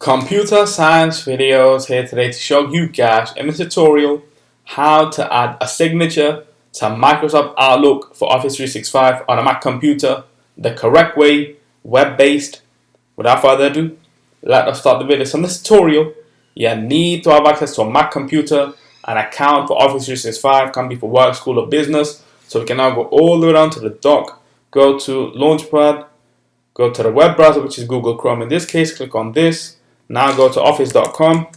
Computer science videos here today to show you guys in this tutorial how to add a signature to Microsoft Outlook for Office 365 on a Mac computer the correct way, web-based. Without further ado, let us start the video. So in this tutorial, you need to have access to a Mac computer, an account for Office 365, can be for work, school or business. So we can now go all the way down to the dock, go to Launchpad, go to the web browser, which is Google Chrome. In this case, click on this. Now go to office.com,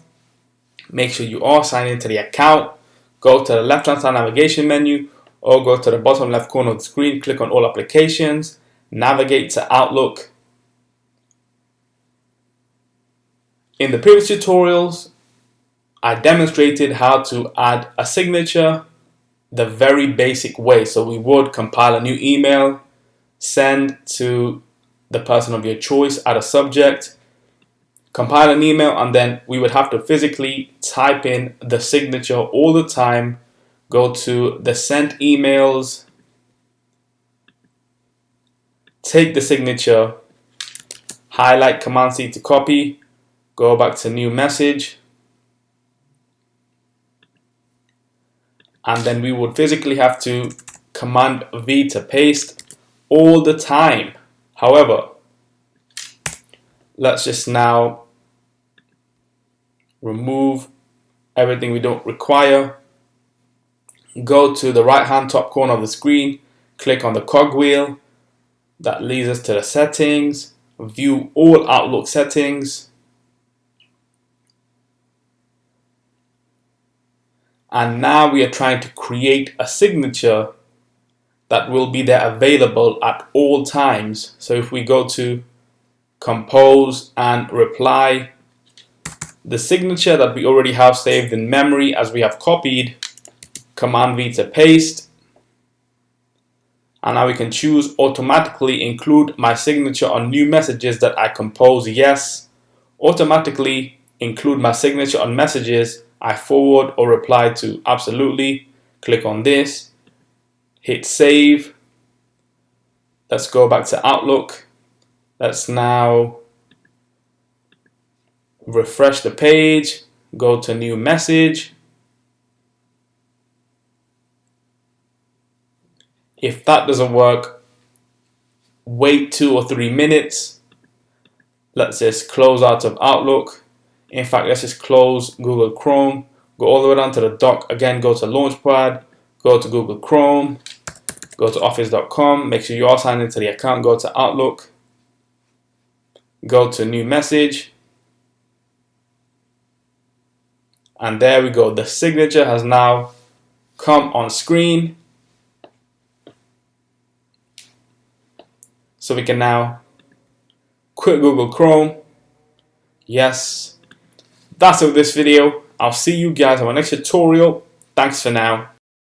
make sure you are signed into the account, go to the left hand side navigation menu or go to the bottom left corner of the screen, click on all applications, navigate to Outlook. In the previous tutorials, I demonstrated how to add a signature the very basic way. So we would compile a new email, send to the person of your choice, add a subject, compile an email, and then we would have to physically type in the signature all the time. Go to the sent emails, take the signature, highlight Command C to copy, go back to new message, and then we would physically have to Command V to paste all the time. However, let's just now remove everything we don't require. Go to the right hand top corner of the screen, click on the cogwheel that leads us to the settings, view all Outlook settings, and now we are trying to create a signature that will be there available at all times. So if we go to compose and reply, the signature that we already have saved in memory as we have copied, Command V to paste, and now we can choose automatically include my signature on new messages that I compose, yes, automatically include my signature on messages I forward or reply to, absolutely. Click on this, hit save. Let's go back to Outlook. Let's now refresh the page, go to new message. If that doesn't work, wait 2 or 3 minutes. Let's just close out of Outlook. In fact, let's just close Google Chrome, go all the way down to the dock. Again, go to Launchpad, go to Google Chrome, go to office.com, make sure you are signed into the account, go to Outlook, go to new message, and there we go. The signature has now come on screen. So we can now quit Google Chrome. Yes, that's it with this video. I'll see you guys on my next tutorial. Thanks for now.